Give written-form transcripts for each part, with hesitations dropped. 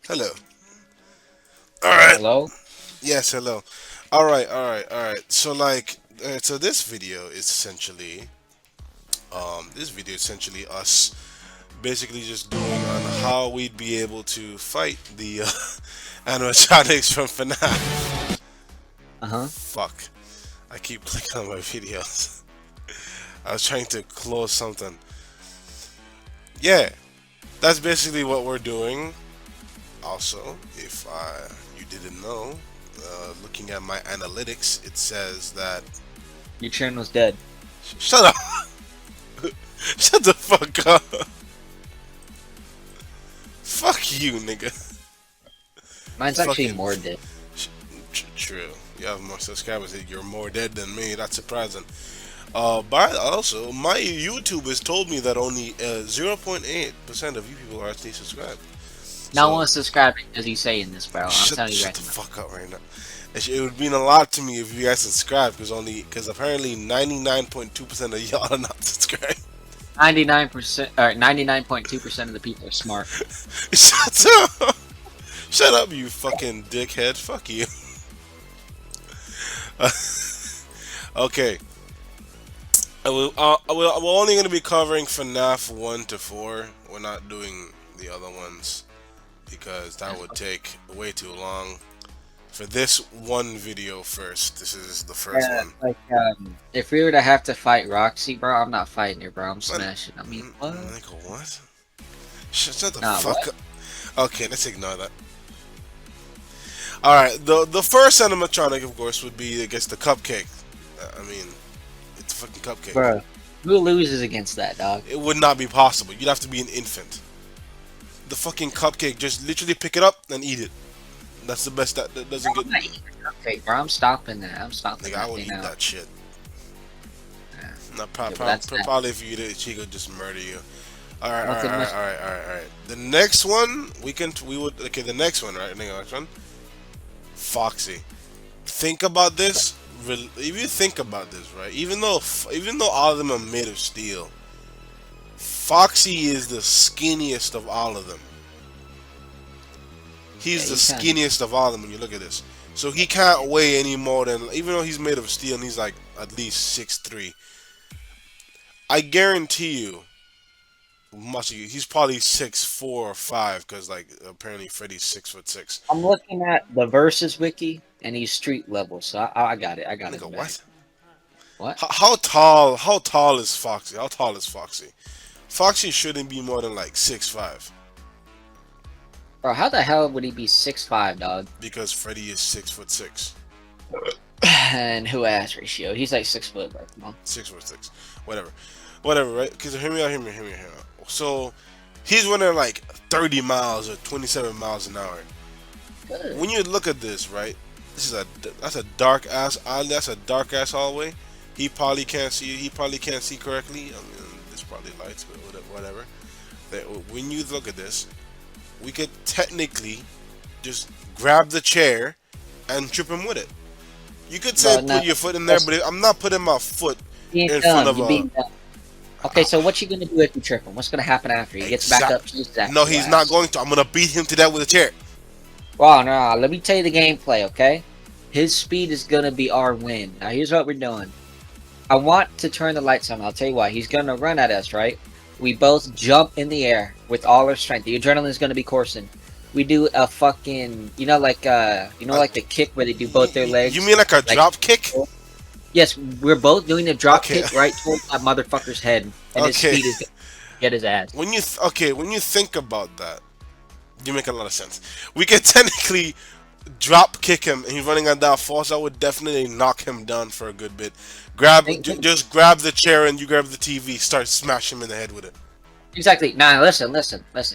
Hello. All right. Hello? Yes, hello. All right, all right, all right. So like, so this video is essentially, us basically just doing on how we'd be able to fight the animatronics from Fnaf. Uh-huh. Fuck. I keep clicking on my videos. I was trying to close something. Yeah, that's basically what we're doing. Also, if you didn't know, looking at my analytics, it says that. Your channel's dead. Shut up! Shut the fuck up! Fuck you, nigga. Mine's actually Fucking more dead. true. You have more subscribers. You're more dead than me. That's surprising. But also, my YouTube has told me that only 0.8% of you people are actually subscribed. No So one's subscribing because he's saying this, bro. I'm telling you shut right the now. fuck up right now. It would mean a lot to me if you guys subscribe, because apparently 99.2% of y'all are not subscribed. 99%, or 99.2% of the people are smart. Shut up! Shut up, you fucking dickhead. Fuck you. Okay. We're only going to be covering FNAF 1 to 4. We're not doing the other ones because that would take way too long. For this one video first, this is the first Yeah, one. like, if we were to have to fight Roxy, bro, I'm not fighting her, bro. I'm Man, smashing. I mean, what? nigga, what? Shut the Nah, what? fuck up. Okay, let's ignore that. Alright, the first animatronic, of course, would be, I guess, the cupcake. I mean, it's a fucking cupcake. Bro, who loses against that, dog? It would not be possible. You'd have to be an infant. The fucking cupcake, just literally pick it up and eat it. That's the best. That doesn't get. I'm not eating a cupcake, bro. I'm stopping that. I'm stopping Nigga, I that would thing eat out. that shit. Yeah, Not yeah, but that's that. probably if you eat it, she could just murder you. All right, all right, Nothing all right, much. all right, all right, all right. The next one we would okay. The next one, right? The next one, Foxy. Think about this. If you think about this, right? Even though all of them are made of steel, Foxy is the skinniest of all of them. Yeah, He's the he's kind of. skinniest of all of them when you look at this. So he can't weigh any more than, even though he's made of steel and he's like at least 6'3". I guarantee you, he's probably 6'4" or 6'5" because like apparently Freddy's 6'6". I'm looking at the versus wiki, and he's street level, so I got it. I got Nigga, his back. what? What? How tall? How tall is Foxy? How tall is Foxy? Foxy shouldn't be more than like 6'5" Bro, how the hell would he be 6'5", dog? because Freddy is 6'6". And who ass ratio? He's like 6 foot, bro. Come on. 6'6", whatever, whatever, right? Because hear me out, hear me out. So he's running like 30 miles or 27 miles an hour. Good. When you look at this, right? That's a dark ass alley. That's a dark ass hallway. He probably can't see. He probably can't see correctly. I mean, there's probably lights, but whatever. When you look at this, we could technically just grab the chair and trip him with it. You could say Bro, no. put your foot in there, Listen, but I'm not putting my foot being in front dumb. of You a being dumb. Okay, so what you gonna do if you trip him? What's gonna happen after? He gets back up, exact. chases after No, your he's not ass. going to. I'm gonna beat him to death with a chair. Well, no, let me tell you the gameplay, okay? His speed is gonna be our win. Now, here's what we're doing. I want to turn the lights on. I'll tell you why. He's gonna run at us, right? We both jump in the air with all our strength. The adrenaline is gonna be coursing. We do a fucking, Uh, like the kick where they do both their you legs, mean like a like. drop kick? Yes, we're both doing a drop Okay, kick right towards that motherfucker's head, and his okay. speed is gonna get his ass. When you think about that, you make a lot of sense. We could technically drop kick him, and he's running on that force. I would definitely knock him down for a good bit. Think Just grab the chair and you grab the TV. Start smash him in the head with it. exactly. Nah, listen.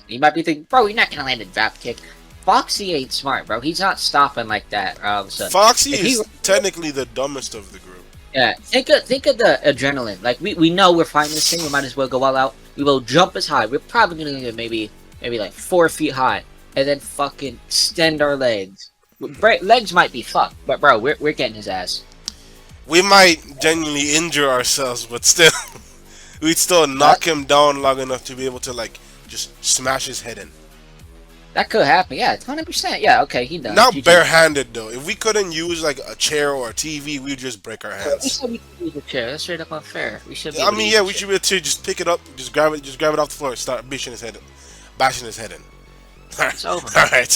You might be thinking, bro, you're not gonna land a drop kick. Foxy ain't smart, bro. He's not stopping like that all of a sudden. Foxy If he, is technically the dumbest of the group. yeah, think of the adrenaline. Like we know we're fighting this thing. We might as well go all out. We will jump as high. We're probably gonna get maybe like 4 feet high, and then fucking extend our legs. Legs might be fucked, but bro, we're getting his ass. We might genuinely injure ourselves, but still, we'd still That knock him down long enough to be able to like just smash his head in. That could happen. Yeah, 100%. Yeah, okay, he done. Not GG. barehanded though. If we couldn't use like a chair or a TV, we'd just break our We hands. said we could use a chair. That's straight up unfair. We should be I able to mean, use yeah, a we chair. should be able to just pick it up, just grab it off the floor, and start bashing his head in. All It's over. right,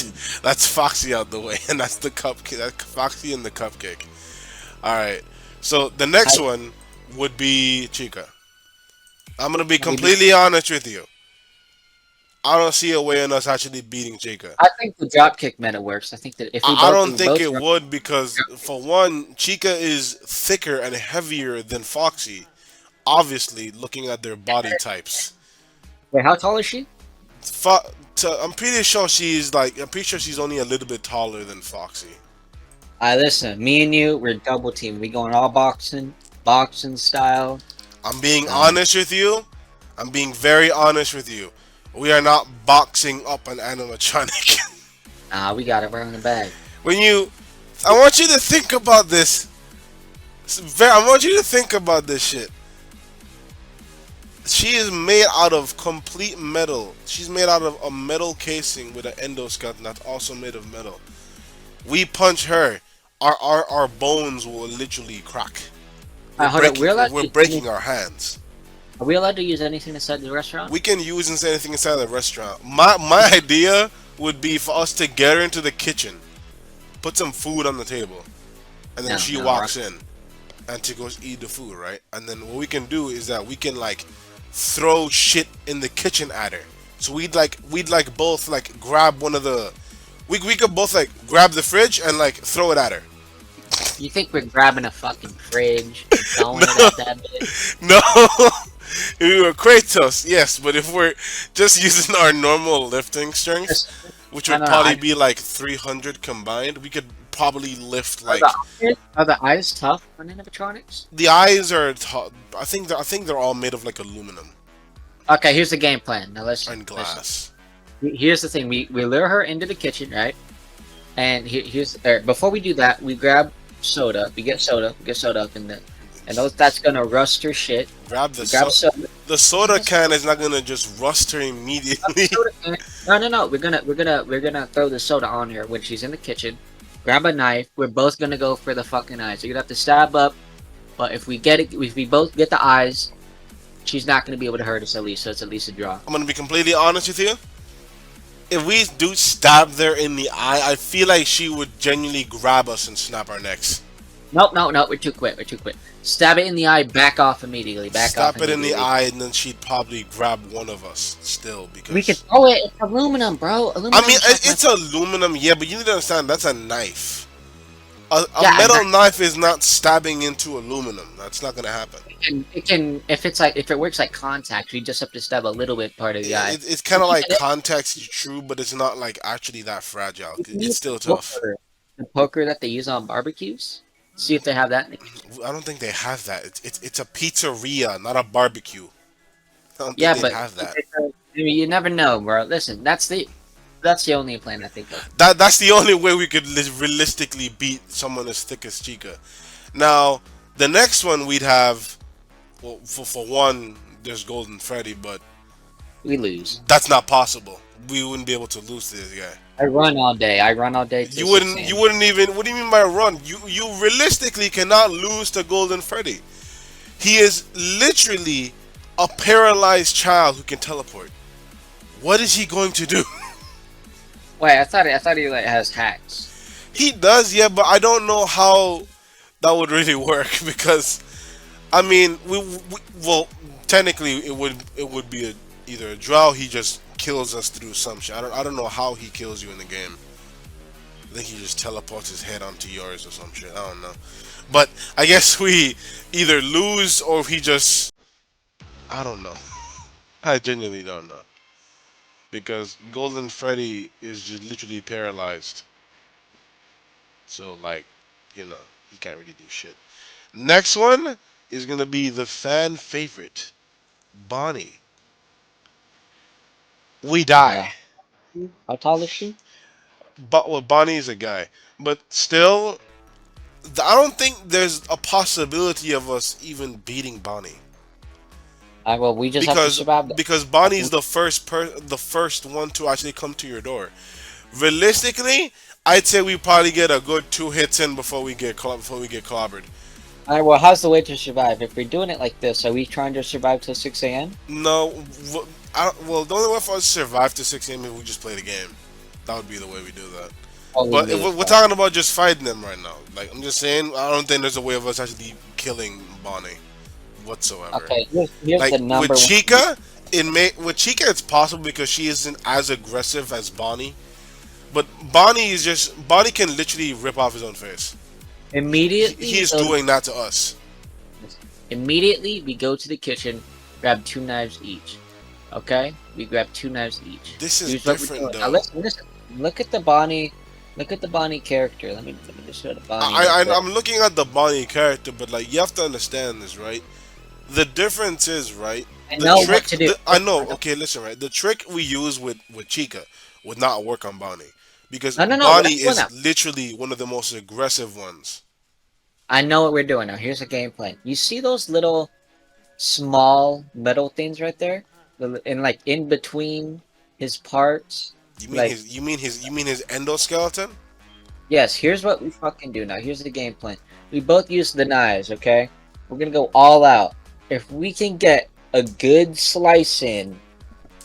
that's Foxy out the way, and that's the cupcake. That's Foxy and the cupcake. All right, so the next I, one would be Chica. I'm gonna be we beat, completely honest with you. I don't see a way in us actually beating Chica. I think the drop kick meta works. I think that I if don't we think both it drop, would because, for one, Chica is thicker and heavier than Foxy. Obviously, looking at their body types. wait, how tall is she? I'm pretty sure she's like. I'm pretty sure she's only a little bit taller than Foxy. I listen. Me and you, we're double team. We going all boxing style. I'm being Um, honest with you. I'm being very honest with you. We are not boxing up an animatronic. we got it right in the bag. when you, I want you to think about this. I want you to think about this shit. She is made out of complete metal. She's made out of a metal casing with an endoskeleton that's also made of metal. We punch her, our bones will literally crack. Hold up. We're breaking our hands. Are we allowed to use anything inside the restaurant? We can use anything inside the restaurant. My idea would be for us to get her into the kitchen, put some food on the table, and then No, she no, walks in and she goes eat the food, right? And then what we can do is that we can like throw shit in the kitchen at her. So we'd like both like grab one of the we could both like grab the fridge and like throw it at her. You think we're grabbing a fucking fridge and throwing it at that bitch? No, if we were Kratos, yes, but if we're just using our normal lifting strength, Just, which I would don't know. probably be like 300 combined, we could probably lift Are like the eyes tough on animatronics? the eyes are. I think they're all made of like aluminum Okay, here's the game plan. Now listen, and listen. glass. Here's the thing. We lure her into the kitchen, right? And before we do that, we grab soda. We get soda. We get soda up in there, and that's gonna rust her shit. Grab We grab soda. the soda can is not gonna just rust her immediately. Soda can. No. We're gonna throw the soda on her when she's in the kitchen. Grab a knife. We're both gonna go for the fucking eyes. You're gonna have to stab up, but if we get it, if we both get the eyes, she's not gonna be able to hurt us at least. So it's at least a draw. I'm gonna be completely honest with you. If we do stab there in the eye, I feel like she would genuinely grab us and snap our necks. Nope, no, no. We're too quick. We're too quick. Stab it in the eye. Back off immediately. Back off Stab it in the immediately. eye, and then she'd probably grab one of us still We can because. throw it. It's aluminum, bro. I Aluminum mean, is like my it's aluminum, yeah, but you need to understand that's a knife. A yeah. metal knife is not stabbing into aluminum. That's not gonna happen. It can if it's like if it works like contact, we just have to stab a little bit part of the eye. It's kind of like context true, but it's not like actually that fragile. We can It's use still tough. the poker that they use on barbecues. See if they have that. I don't think they have that. It's a pizzeria, not a barbecue. I don't think Yeah, they but have that. I mean, you never know, bro. Listen, that's the only plan I think of. That's the only way we could realistically beat someone as thick as Chica. Now, the next one we'd have, well, for one, there's Golden Freddy, but We lose. that's not possible. We wouldn't be able to lose to this guy. I run all day. I run all day. You till 6 wouldn't. a.m. You wouldn't even. What do you mean by run? You realistically cannot lose to Golden Freddy. He is literally a paralyzed child who can teleport. What is he going to do? Wait, I thought he like has hacks. He does, yeah, but I don't know how that would really work because I mean, well, technically it would be either a draw. He just kills us through some shit. I don't know how he kills you in the game. I think he just teleports his head onto yours or some shit. I don't know. But I guess we either lose or he just. I don't know. I genuinely don't know. Because Golden Freddy is just literally paralyzed. So, like, he can't really do shit. Next one is gonna be the fan favorite, Bonnie. We Yeah. die. How tall is she? But well, Bonnie is a guy. But still, I don't think there's a possibility of us even beating Bonnie. Well, we just have to because survive that. Bonnie's the first one to actually come to your door. Realistically, I'd say we probably get a good 2 hits in before we get clobbered. Alright, well, how's the way to survive? If we're doing it like this, are we trying to survive till 6 a.m.? No, well, the only way for us to survive to 6 a.m. is we just play the game. That would be the way we do that. Oh, we But if lose. we're talking about just fighting them right now, like I'm just saying, I don't think there's a way of us actually killing Bonnie whatsoever. Okay, here's Like the with number one. Chica, with Chica it's possible because she isn't as aggressive as Bonnie. But Bonnie can literally rip off his own face. He Immediately, is doing that to us. immediately we go to the kitchen, grab 2 knives each. Okay, we grab 2 knives each. This is Here's what we're different doing. Now though. listen. Look at the Bonnie. Look at the Bonnie character. Let me just show the Bonnie. real I quick. I'm looking at the Bonnie character, but like you have to understand this, right? The difference is right. I The know what trick, to do. I know. Okay, listen, right. The trick we use with Chica would not work on Bonnie because No. We're Bonnie not doing is that. literally one of the most aggressive ones. I know what we're doing now. Here's a game plan. You see those little small metal things right there, and like in between his parts, like You mean his endoskeleton? yes. Here's what we fucking do now. Here's the game plan. We both use the knives. Okay, we're gonna go all out. If we can get a good slice in,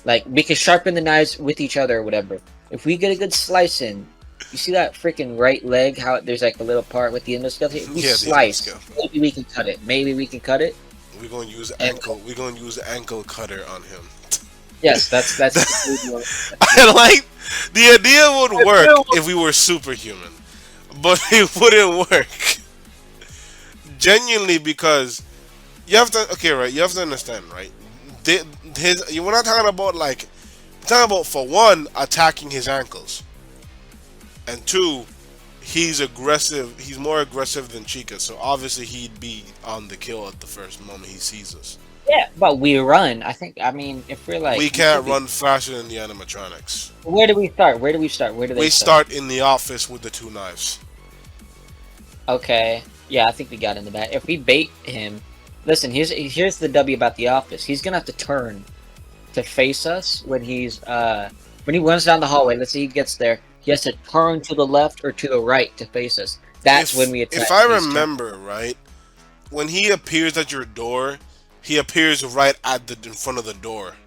like we can sharpen the knives with each other or whatever. If we get a good slice in, you see that freaking right leg? How there's like a little part with the endoskeleton. If we Yeah, the slice, endoskeleton. maybe we can cut it. Maybe we can cut it. We're gonna use And ankle. We're gonna use ankle cutter on him. yes, that's completely what I like the idea would work we're if we were superhuman, but it wouldn't work. Genuinely, because you have to. Okay, right? You have to understand, right? You we're not talking about like. We're talking about for one attacking his ankles, and two, he's aggressive. He's more aggressive than Chica, so obviously he'd be on the kill at the first moment he sees us. yeah, but we run. I think. I mean, if we're like, We we should can't be. run faster than the animatronics. Where do we start? Where do we start? Where do they We start? start in the office with the 2 knives. Okay. Yeah, I think we got in the back. If we bait him, listen. Here's the W about the office. He's gonna have to turn to face us when he runs down the hallway. Let's say he gets there. He has to turn to the left or to the right to face us. That's when we attack. If I He's turn. remember right, when he appears at your door, he appears right at the in front of the door.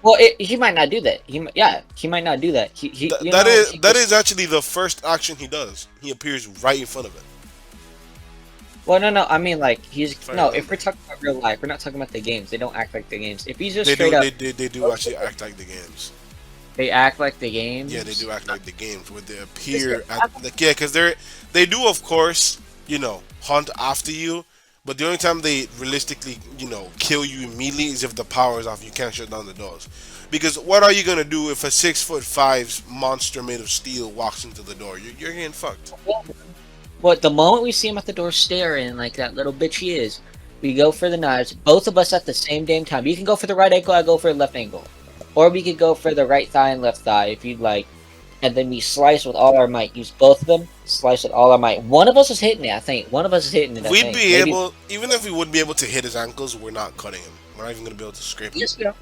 Well, he might not do that. He might not do that. He That just. is actually the first action he does. He appears right in front of it. Well, no. I mean, like he's If I no. If remember, we're talking about real life, we're not talking about the games. They don't act like the games. If he's just straight up, they do actually act like the games. they act like the games. Yeah, they do act like the games where they Listen, appear at like yeah, because they do of course hunt after you, but the only time they realistically kill you immediately is if the power is off. You can't shut down the doors, because what are you gonna do if a 6'5" monster made of steel walks into the door? You're getting fucked. But the moment we see him at the door staring like that little bitch he is, we go for the knives. Both of us at the same damn time. You can go for the right ankle, I go for the left ankle. Or we could go for the right thigh and left thigh if you'd like. And then we slice with all our might. Use both of them, slice with all our might. One of us is hitting it, I think. One of us is hitting it, I We'd think. be Maybe. able, even if we would be able to hit his ankles, we're not cutting him. We're not even gonna be able to scrape him. Yes, we are.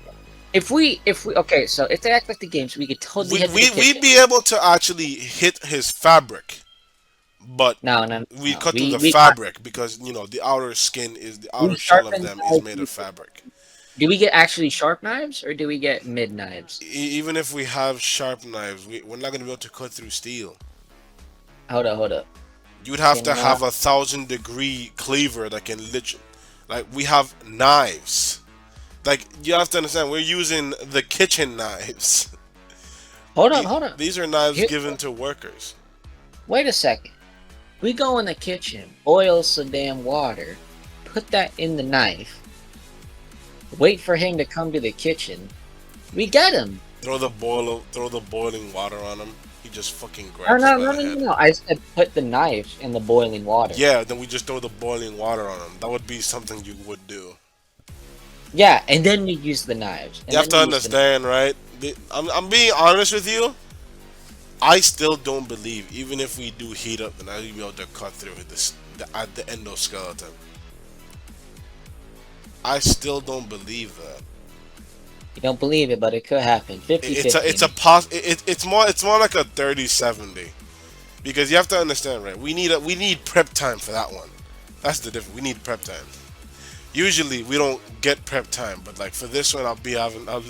If we okay, so if they act like the games, we could totally hit the We'd kitchen. be able to actually hit his fabric, but we No. cut through the We fabric because the outer skin is the we outer shell of sharpen them is knives. made of fabric. Do we get actually sharp knives or do we get mid knives? Even if we have sharp knives, we're not gonna be able to cut through steel. Hold up. You'd have to Cannot. have 1,000-degree cleaver that can literally, like we have knives. Like you have to understand, we're using the kitchen knives. Hold up. These are knives Here, given to workers. wait a second. We go in the kitchen, boil some damn water, put that in the knife, wait for him to come to the kitchen. We get him. Throw the boiling water on him. He just fucking No, grabs us no, by no, the no, head. no. I said put the knife in the boiling water. Yeah, then we just throw the boiling water on him. That would be something you would do. Yeah, and then we use the knives. And You have then to we use the understand, right? I'm being honest with you. I still don't believe, even if we do heat up, then I'll be able to cut through at the endoskeleton. I still don't believe that. You don't believe it, but it could happen. It's 50-50. a it's more like a 30-70 because you have to understand, right? We need prep time for that one. That's the difference. We need prep time. Usually we don't get prep time, but like for this one, I'll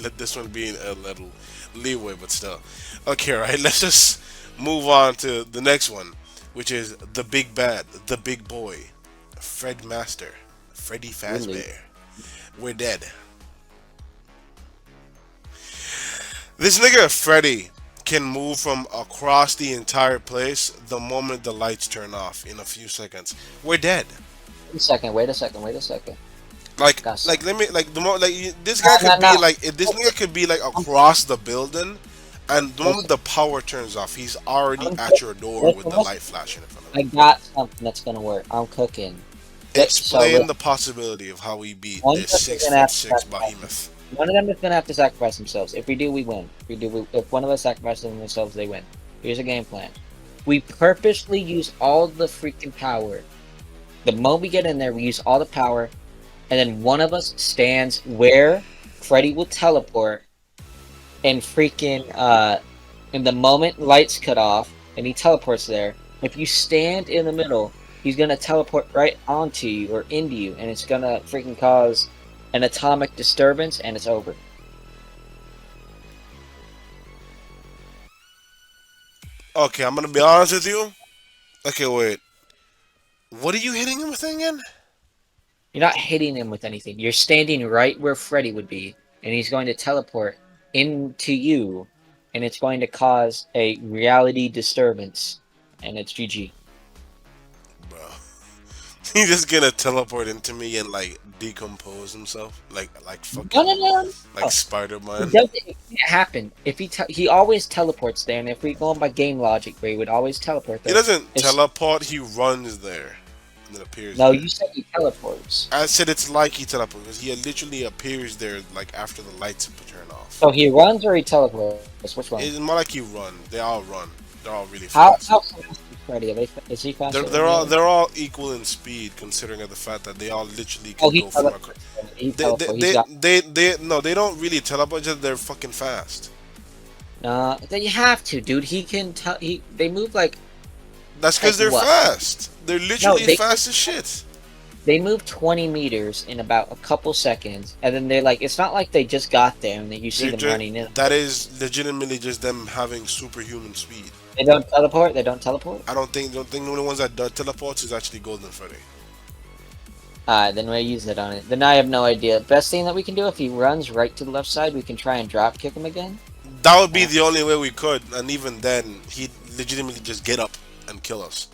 let this one be a little leeway, but still. Okay, right. Let's just move on to the next one, which is the big bad, the big boy, Fred Master, Freddy Really? Fazbear. We're dead. This nigga Freddy can move from across the entire place the moment the lights turn off in a few seconds. We're dead. Wait a second. Wait a second. Wait a second. Got Like some. let me like the more like this No, guy no, could be no. like if this nigga could be like across the building, and the moment Listen, the power turns off, he's already I'm at cooking. your door with Listen, the listen. light flashing in front of I him. got something that's gonna work. I'm cooking. So Explain look, the possibility of how we beat one of this us is six gonna have foot to six sacrifice. behemoth. One of them is gonna have to sacrifice themselves. If we do, we win. If we do, if one of us sacrifices themselves, they win. Here's a game plan. We purposely use all the freaking power. The moment we get in there, we use all the power, and then one of us stands where Freddy will teleport, and freaking in the moment lights cut off, and he teleports there. If you stand in the middle, he's gonna teleport right onto you or into you, and it's gonna freaking cause an atomic disturbance, and it's over. Okay, I'm gonna be honest with you. Okay, wait. What are you hitting him with again? You're not hitting him with anything. You're standing right where Freddy would be, and he's going to teleport into you, and it's going to cause a reality disturbance, and it's GG. Bro. He's just gonna teleport into me and like decompose himself, like No, no, fucking no, no. like No. Spider It Man. doesn't. It can't happen. If he always teleports there, and if we go by game logic, where he would always teleport He there. doesn't It's teleport. He runs there and then appears no. there. You said he teleports, I said it's like he teleports because he literally appears there like after the lights turn off. so he runs or he teleports. Which one? It's more like he run. They all run. They're all really How fast. fast is Freddy? Is he They're faster than they're the all other? they're all equal in speed, considering of the fact that they all literally Oh, can he go from a. teleports. He teleports. He's got. They no, they don't really teleport. Just they're fucking fast. Nah, then you have to, dude. He can tell. They move That's because like they're what? fast. They're No, literally fast as shit. they move 20 meters in about a couple seconds, and then they're like, it's not like they just got there and then you see They're them just running in. that is legitimately just them having superhuman speed. They don't teleport. They don't teleport. Don't think the only ones that do teleports is actually Golden Freddy. Then we're using it on it. Then I have no idea. Best thing that we can do if he runs right to the left side, we can try and drop kick him again. That would be Uh, the only way we could, and even then, he'd legitimately just get up and kill us.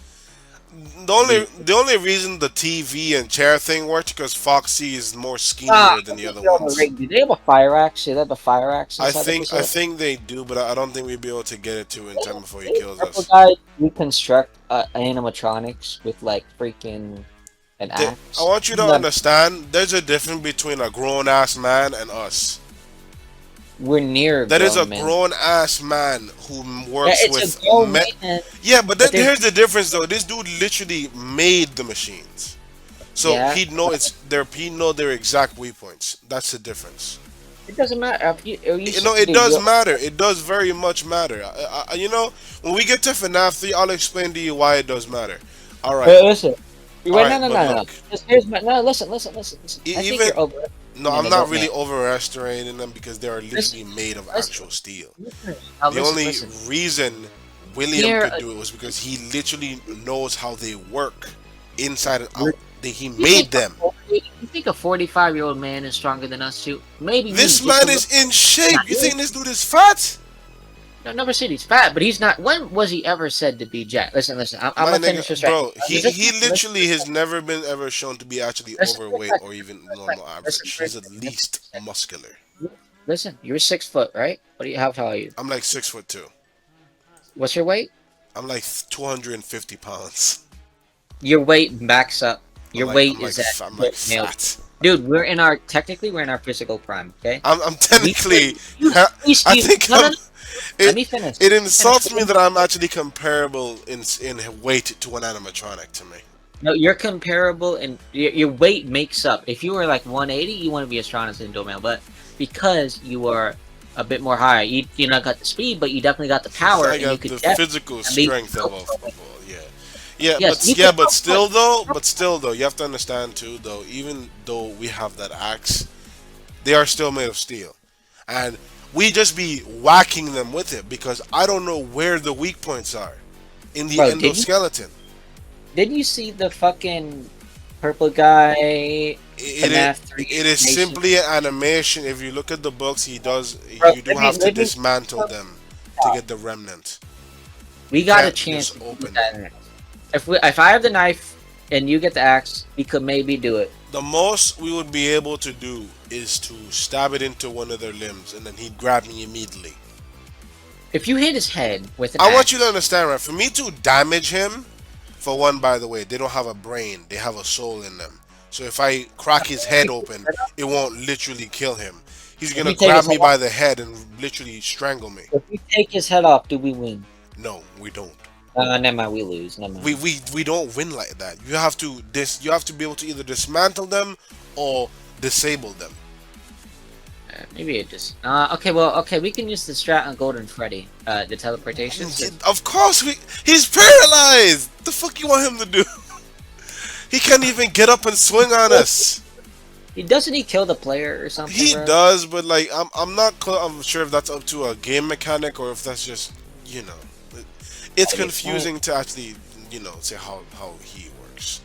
we, The only reason the TV and chair thing worked because Foxy is more ah, skinnier than I the think other they're ones. overrated. Do they have a fire axe? Do they have a fire axe inside the I facility? think they do, but I don't think we'd be able to get it to in time before he They kills purple us. guys reconstruct animatronics with like freaking an I axe. want you to understand. There's a difference between a grown ass man and us. We're near That is a grown men. grown ass man who Yeah, works it's with a grown man, Yeah, but but there's here's the difference though. This dude literally made the machines, so yeah. he'd know it's their he know their exact waypoints. That's the difference. It doesn't matter if you You know, it dude, does matter. It does very much matter. You know, when we get to FNAF 3, I'll explain to you why it does matter. All right, listen. all Wait, no, right, no, but no, no. look, Here's my no. Listen. I think even you're over. no, And I'm they not don't really man. overestimating them because they are Listen, literally made of listen, actual steel. listen. Now The listen, only listen. reason William Here, could do it was because he literally knows how they work inside and we're- out. He you made them. you think a 45-year-old man is stronger than us too? Maybe me, This just a man little. is in shape. Not You me. think this dude is fat? No, never said he's fat, but he's not. When was he ever said to be jacked? Listen. I'm My gonna finish this nigga, right. bro, he Listen, literally has never been ever shown to be actually listen for a overweight or second. even Listen, normal listen average. for a He's at second. least muscular. Listen, you're 6 foot, right? What do you? How tall are you? I'm like 6'2". What's your weight? I'm like 250 pounds. Your weight backs up. Your weight is at I'm like male. fat. Dude, technically we're in our physical prime, okay? I'm We technically. you, I think no, no, I'm. no, let It me finish. it Let me finish. insults me that I'm actually comparable in weight to an animatronic to me. No, you're comparable, and your weight makes up. If you were like 180, you want to be as strong as Indoor Male, but because you are a bit more high, you not got the speed, but you definitely got the power, I and you got could the definitely physical at least strength of a output. football. Yeah, yeah, Yes, but you can output. still though, you have to understand too though. Even though we have that axe, they are still made of steel, and we just be whacking them with it because I don't know where the weak points are in the Bro, did you endoskeleton. didn't you see the fucking purple guy It is Fnaf 3 it is animation? simply an animation. If you look at the books, he does. Bro, You do have to let me dismantle them to get the remnant. we You got a can't chance just to do open them. that next. If I have the knife and you get the axe, we could maybe do it. The most we would be able to do is to stab it into one of their limbs, and then he'd grab me immediately. If you hit his head with an I want you to axe, understand, right? For me to damage him, for one, by the way, they don't have a brain; they have a soul in them. So if I crack his head open, it won't literally kill him. He's if gonna we take grab his head me off, by the head and literally strangle me. if we take his head off, do we win? No, we don't. Never mind, we lose. Never mind. We don't win like that. You have to you have to be able to either dismantle them or disable them. Maybe it just. Okay, well, okay, we can use the strat on Golden Freddy. The teleportation. Of course he's paralyzed. The fuck you want him to do? He can't even get up and swing on us. He doesn't he kill the player or something, He bro? does, but like I'm sure if that's up to a game mechanic or if that's just you know, it's I get point. confusing to actually say how he works.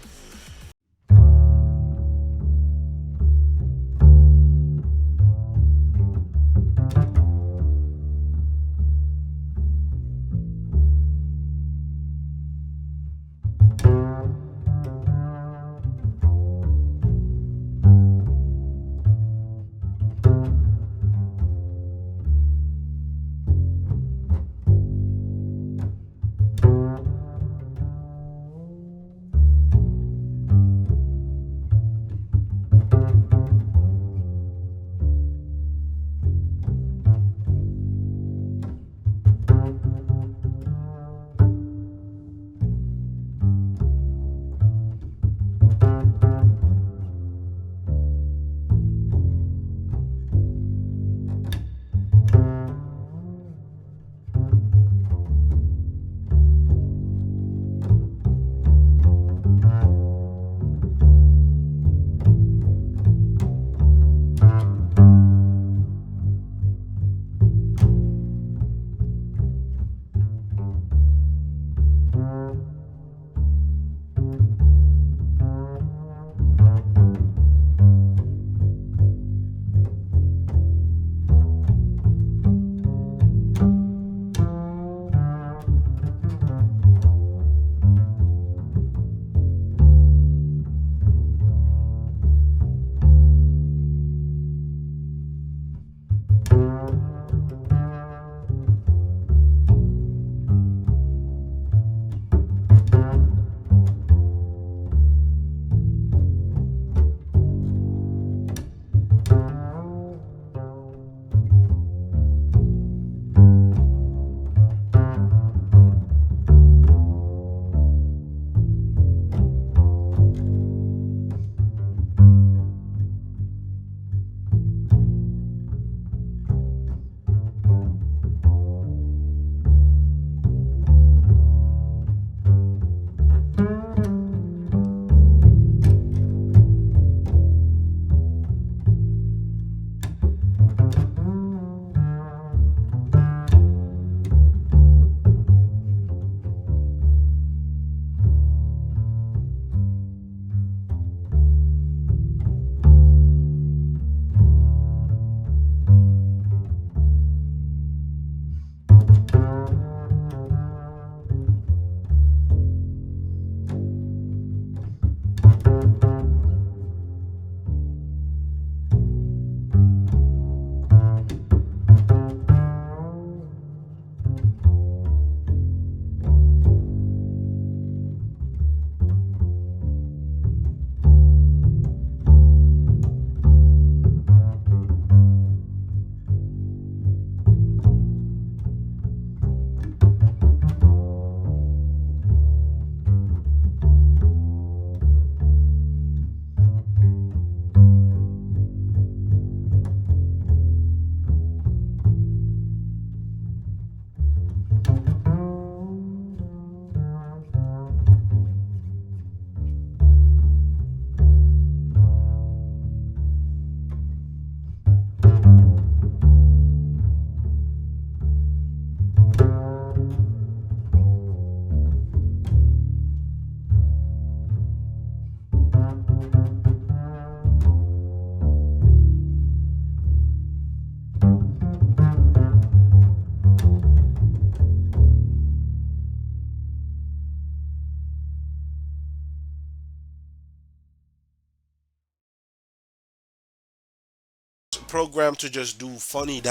programmed to just do funny.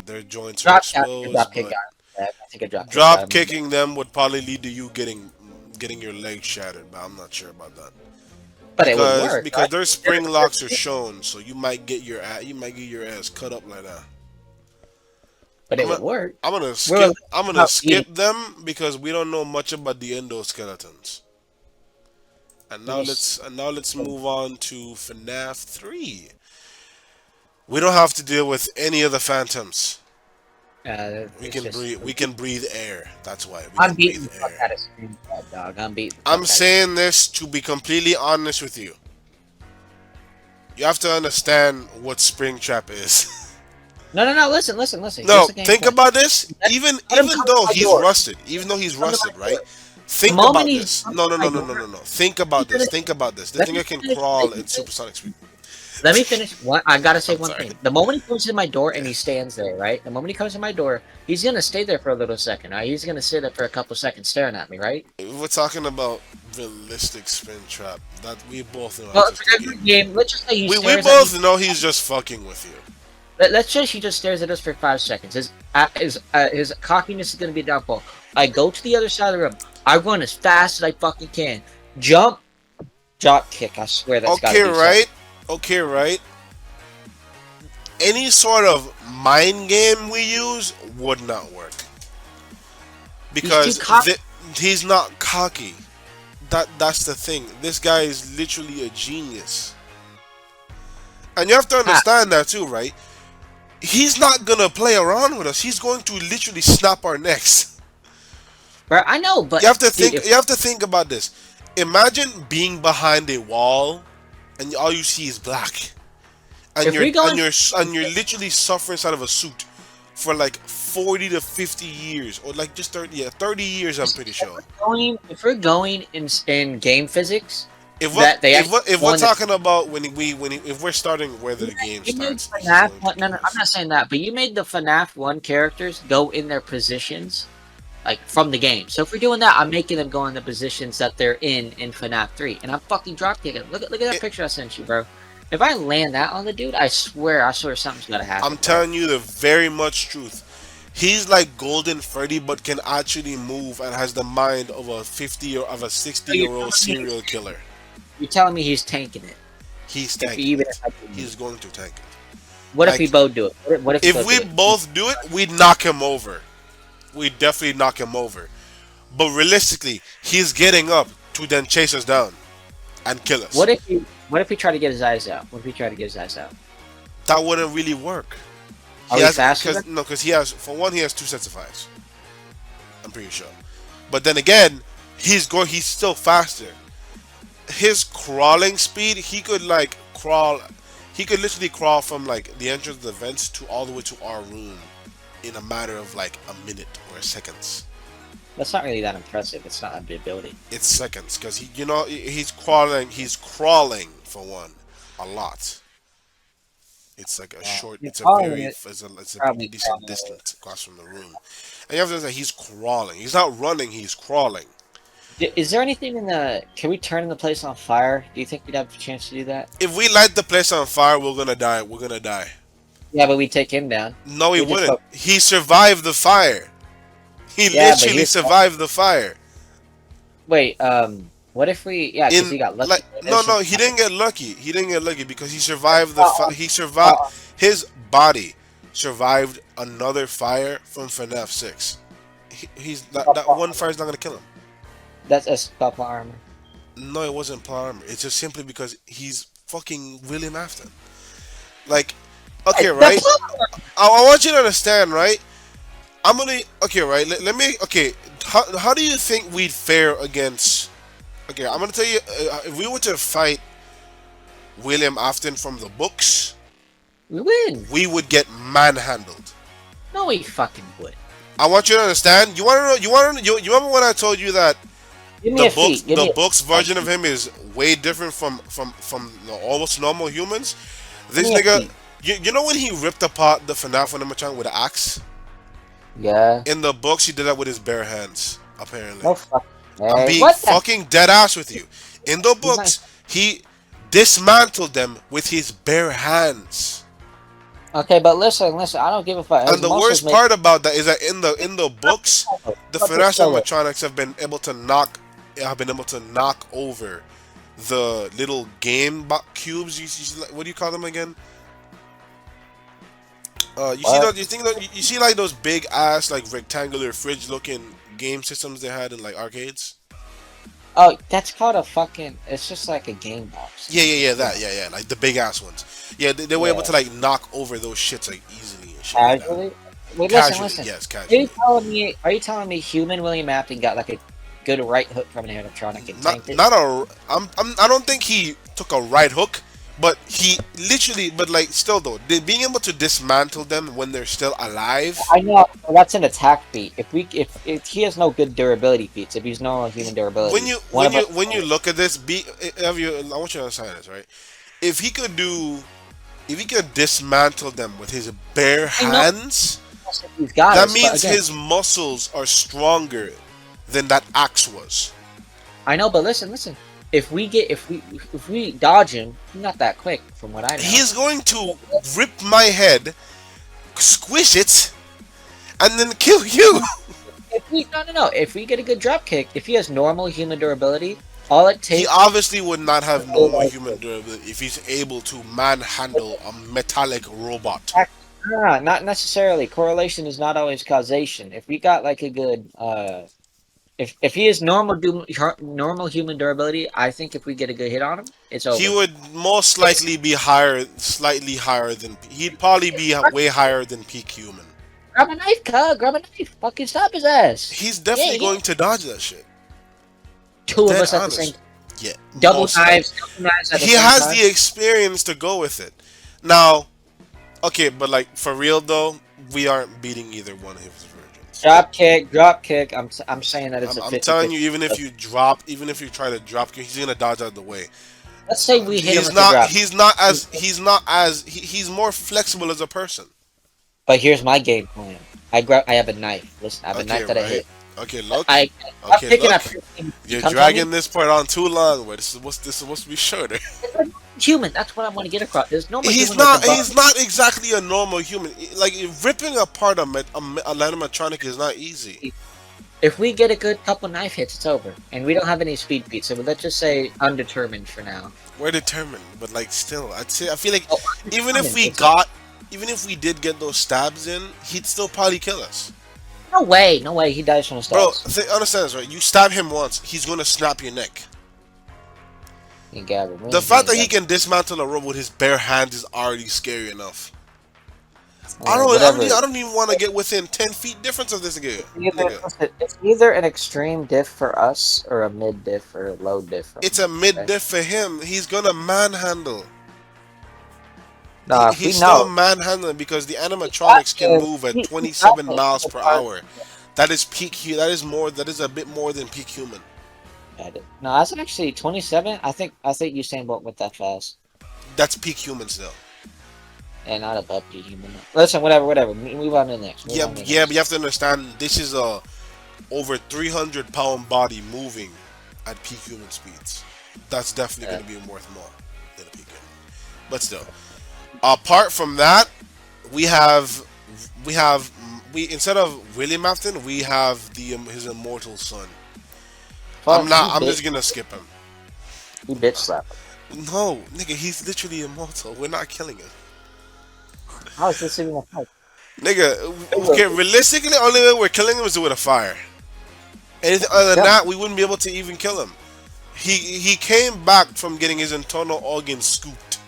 Their joints are I think a exposed, drop kick but got him. Yeah, I think a drop kick got drop him in the kicking them would probably lead to you getting your leg shattered, but I'm not sure about that. But it would work, Because right? their They're, spring they're locks are skinny, shown, so you might get your ass cut up like that. but I'm it gonna would work. We're I'm gonna about eating. skip them because we don't know much about the endoskeletons. Let me see. And now let's move on to FNAF 3. We don't have to deal with any of the phantoms. We It's can just breathe. We can breathe air. That's why we I'm can beating breathe the fuck air. out of Screenshot, dog. I'm beating the I'm fuck out of saying this to be completely honest with you. You have to understand what Springtrap is. No, no, no. Listen, listen, listen. Here's No, the game think plan. about this. Let, Even let him even come to though my he's door. rusted, even though he's Come to my rusted, right? door. The Think moment about he this. comes No, to no, my no, no, no, door, no, no. Think let me about this. finish. Think about this. This Let nigga me can finish. crawl in supersonic speed. Let me finish. One, I gotta say I'm one sorry. thing. The moment he comes to my door and he stands there, right? The moment he comes to my door, he's gonna stay there for a little second. Right? He's gonna sit there for a couple seconds staring at me, right? We're talking about realistic spin trap. That we both know Well, that's just for the every game. game, let's just say he We stares at me. both know he's just fucking with you. Let's just he just stares at us for 5 seconds. His cockiness is gonna be a downfall. I go to the other side of the room. I run as fast as I fucking can. Jump, drop kick. I swear that's got to Okay, do something. right? Okay, right? Any sort of mind game we use would not work He's too because cocky. he's not cocky. That's the thing. This guy is literally a genius, and you have to understand that too, right? He's not gonna play around with us. He's going to literally snap our necks. Bro, I know, You but have to dude, think. You have to think about this. Imagine being behind a wall, and all you see is black, and if you're we go and in, you're and you're literally suffering inside of a suit for like 40 to 50 years, or like just 30. Yeah, 30 years. I'm pretty sure. if we're going in game physics, If what that they if actually what if we're one that talking about if we're starting whether the game you made starts, he's FNAF going to one. No, kill no, I'm us. not saying that, but you made the FNAF one characters go in their positions like from the game. So if we're doing that, I'm making them go in the positions that they're in FNAF 3, and I'm fucking drop kicking. Look at that It, picture I sent you, bro. If I land that on the dude, I swear something's gonna I'm happen, bro. telling you the very much truth. He's like Golden Freddy, but can actually move and has the mind of a 50 or of a So 60-year-old serial killer. you're telling me he's tanking it? He's If tanking even if it. I do He's going to tank it. what if we Like both do it? What if we if both do we it? both do it, we knock him over. We definitely knock him over. But realistically, he's getting up to then chase us down and kill us. What if we try to get his eyes out? What if we try to get his eyes out? That wouldn't really work. Are He we has faster because than? no, because he has for one he has two sets of eyes. I'm pretty sure. But then again, he's still faster. His crawling speed, he could like crawl. He could literally crawl from like the entrance of the vents to all the way to our room in a matter of like a minute or seconds. That's not really that impressive. It's not a big ability. It's seconds because he's crawling. He's crawling for one, a lot. It's like a short. He's It's a calling very. it It's a pretty probably. decent distance across from the room. And you have to understand he's crawling. He's not running. He's crawling. Is there anything in the? Can we turn the place on fire? Do you think we'd have a chance to do that? If we light the place on fire, we're gonna die. We're gonna die. Yeah, but we take him down. No, he We just wouldn't. go. He survived the fire. He Yeah, but literally he's survived the fire. wait. What if we? Yeah, because In he got lucky. like no, no, he didn't get lucky. He didn't get lucky because he survived the. He survived. Uh, His body survived another fire from Fnaf 6. He's that one fire's not gonna kill him. that's a stop armor. No, it wasn't plot armor. It's just simply because he's fucking William Afton. Like, okay, right? I want you to understand, right? I'm gonna okay, right? Let me okay. How do you think we'd fare against? Okay, I'm gonna tell you. If we were to fight William Afton from the books, We win. we would get manhandled. No, we fucking would. I want you to understand. You want to know? You want to? You remember when I told you that Give me a feat. Give me the a books version of him is way different from the almost normal humans? This Give me a nigga, feat. you know when he ripped apart the FNAF animatronic with an axe? Yeah. In the books, he did that with his bare hands. Apparently, No fucking I'm way. being What the? fucking dead ass with you. In the He's not. books, he dismantled them with his bare hands. Okay, but listen. I don't give a fuck. And His the muscles worst make. part about that is that in the books, the Fuck it FNAF solo. animatronics have been able to knock over the little cubes. What do you call them again? You see What? that? You see like those big ass like rectangular fridge looking game systems they had in like arcades. Oh, that's called a fucking. It's just like a game box Yeah, thing. yeah, yeah, Yeah. that, yeah, yeah, like the big ass ones. Yeah, they were able Yeah. to like knock over those shits like easily and shit like that. Casually. Wait, listen, Casually, listen. yes, Are you casually. telling me? Are you telling me human William Afton got like a good right hook from an animatronic and Not tanked it? not a. I don't think he took a right hook, but he literally. But like, still though, being able to dismantle them when they're still alive. I know that's an attack feat. If he has no good durability feats, if he's no human When durability, you one when of you us. when you look at this, have you? I want you to understand this, right? If he could do, if he could dismantle them with his bare I know hands, he's got that us, but means again, his muscles are stronger than that axe was. I know. But listen, listen. If we dodge him, he's not that quick, from what I know. He's going to rip my head, squish it, and then kill you. If we no no no, if we get a good drop kick, if he has normal human durability, all it He takes. obviously would not have normal human durability if he's able to manhandle a metallic robot. Not necessarily. Correlation is not always causation. If we got like a good if he has normal human durability, I think if we get a good hit on him, it's He over. would most likely be higher, slightly higher than. He'd probably be way higher than peak human. Grab a knife, cuz. Grab a knife. Fucking stop his ass. He's Yeah, definitely yeah. going to dodge that shit. Two of Dead us at the same honest. Yeah, double most likely. knives at the He same has time. the experience to go with it. Now, okay, but like for real though, we aren't beating either one of his virgins. Drop kick, drop kick. I'm saying that it's a I'm telling 50-50. you, even if you try to drop, he's gonna dodge out of the way. Let's say we hit him He's with the not. drop. He's more flexible as a person. But here's my game plan. I have a knife. Listen, I have a Okay, knife that I right. hit. Okay, look. I drop Okay, kicking look. at You're comes on me. dragging this part on too long. Where this is supposed to be shorter. Human. That's what I want to get across. There's no more He's human that not. can He's not exactly a normal human. Like ripping apart a animatronic is not easy. If we get a good couple knife hits, it's over. And we don't have any speed feats, so let's just say undetermined for now. We're determined, but like still, I'd say I feel like Oh, even if we it's got, even if we did get those stabs in, he'd still probably kill us. no way, no way. He dies from the Bro, stabs. understand this, right? You stab him once, he's gonna snap your neck. You got it. The fact that he can dismantle a robot with his bare hands is already scary enough. Whatever. I don't even want to get within 10 feet difference of this guy. It's either an extreme diff for us or a mid diff or a low diff for It's him. a mid Okay? diff for him. He's gonna manhandle. No, if we He's still know. manhandling because the animatronics can move at He- 27 he- miles per hour. That is peak. That is more. That is a bit more than peak human. No, that's actually 27. I think Usain Bolt went that fast. That's peak human still. And not above peak human. Listen, whatever. Move on to the next. Move Yeah, on to the yeah, next. but you have to understand. This is a over 300-pound body moving at peak human speeds. That's definitely going to be worth more than a peak human. But still, apart from that, we have we instead of William Afton, we have his immortal son. Fuck, I'm just gonna skip him. He bitch slap. No, nigga, he's literally immortal. We're not killing him. How is this even a fight? Nigga, okay, realistically, the only way we're killing him is with a fire. Anything other than that, we wouldn't be able to even kill him. He came back from getting his internal organs scooped.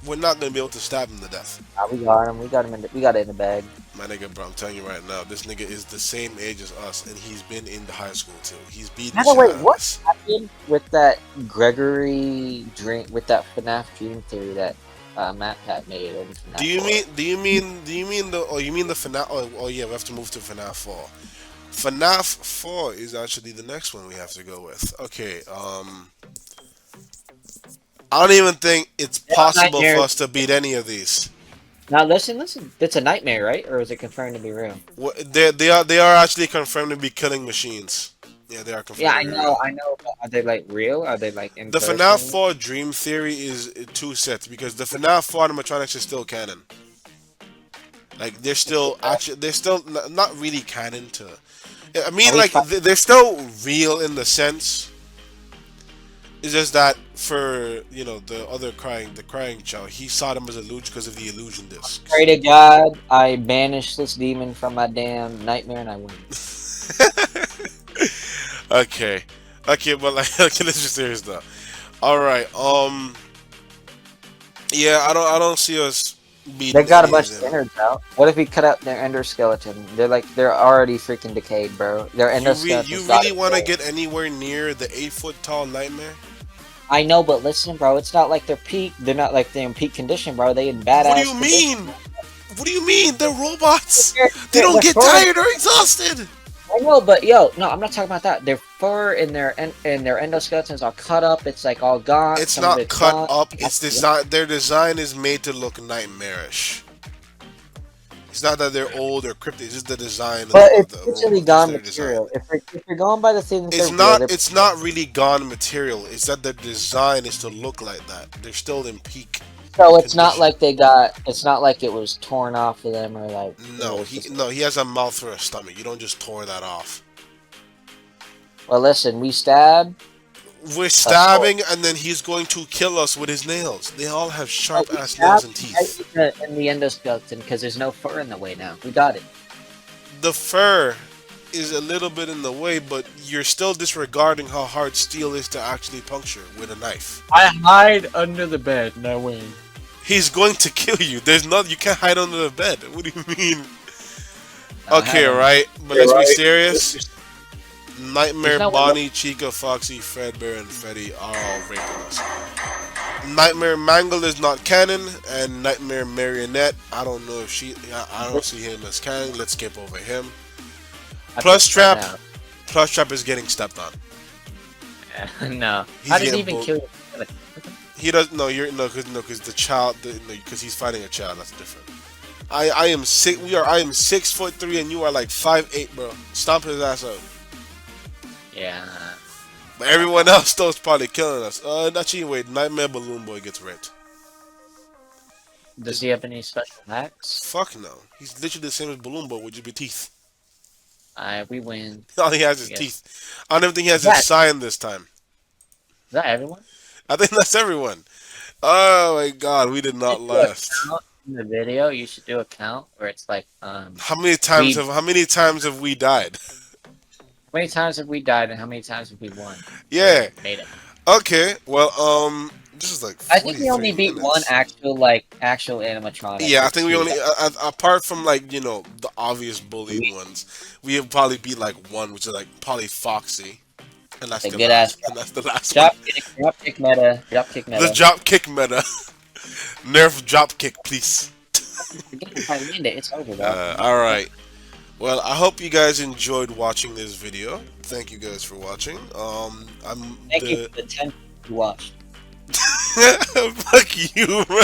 We're not gonna be able to stab him to death. We got him. We got him. We got it in the bag. My nigga, bro, I'm telling you right now, this nigga is the same age as us, and he's been in the high school too. He's beat the By the shit way, out of what us. happened with that Gregory drink with that FNAF dream theory that Matt Pat made? Do you mean the? Oh, you mean the FNAF? Oh yeah, we have to move to FNAF 4. FNAF 4 is actually the next one we have to go with. Okay, I don't even think it's possible for us to beat any of these. Now listen. It's a nightmare, right? Or is it confirmed to be real? They are actually confirmed to be killing machines. Yeah, they are confirmed. Yeah, I to be know. real. I know. But are they like real? Are they like in The person? FNAF 4 Dream Theory is two sets because the FNAF 4 animatronics is still canon. Like they're still not really canon to. I mean, like they're still real in the sense. It's just that for the crying child, he saw them as illusion because of the illusion discs. Pray to God, I banish this demon from my damn nightmare and I win. Okay, Okay, but like, okay, let's be serious though. All right. Yeah, I don't see us They beating got a any of bunch of them. innards out. What if we cut out their endoskeleton? They're already freaking decayed, bro. Their You endoskeleton's got really to want to go. get anywhere near the 8 foot tall nightmare? I know, but listen, bro. It's not like they're peak. They're not like they're in peak condition, bro. They in What do you badass condition. mean? What do you mean? They're robots. They Their don't get fur. tired or exhausted. I know, but yo, no, I'm not talking about that. Their fur and their endoskeletons are cut up. It's like all gone. It's Some of not it's cut gone. up. It's design. Their design is made to look nightmarish. It's not that they're old or cryptic. It's just the design But of it's the literally robots. It's gone their design. material. If you're going by the thing that It's they're real, not. they're It's not really gone material. It's that their design is to look like that. They're still in peak so it's not condition. like they got. It's not like it was torn off of them or like it No, was he just. no. He has a mouth for a stomach. You don't just tore that off. Well, listen, we stab We're a sword. stabbing, and then he's going to kill us with his nails. They all have Oh, sharp we ass stab nails and right teeth. in the endoskeleton because there's no fur in the way now. We got it. The fur is a little bit in the way, but you're still disregarding how hard steel is to actually puncture with a knife. I hide under the bed. No way. He's going to kill you. There's not. You can't hide under the bed. What do you mean? I Okay, hide under. right. But You're let's be right. serious. There's Nightmare, no way. Bonnie, Chica, Foxy, Fredbear, and Freddy are all raping us. Nightmare Mangle is not canon, and Nightmare Marionette, I don't know if she. I don't see him as canon. Let's skip over him. I Plus figured that Trap, out. Plus Trap is getting stepped on. No. How He's did he getting even bullied. kill you? He does no. You're no, because the child, because he's fighting a child. That's different. I am six. We are. I am 6'3", and you are like 5'8", bro. Stomp his ass out. Yeah. But everyone else though is probably killing us. Actually, wait. Nightmare Balloon Boy gets raped. Does he have any special hacks? Fuck no. He's literally the same as Balloon Boy with just teeth. We win. All he has I is guess. teeth. I don't even think he has his That sign this time. is that everyone? I think that's everyone. Oh my god, we did You not should do a last. count in the video. You should do a count where it's like we How many times have we died? how many times have we died and how many times have we won or Yeah. made it? Okay. Well, this is like I think we 43 only beat one minutes. actual animatronic Yeah, I or think we two. only apart from like the obvious bully ones, we have probably beat like one, which is like probably Foxy, and that's A the good ass last, and that's the last one. drop kick meta, drop kick The meta. drop kick meta, nerf drop kick, please. If I land it, it's over, dog. All right. Well, I hope you guys enjoyed watching this video. Thank you guys for watching. I'm Thank you the for the 10 you watched. fuck you, bro.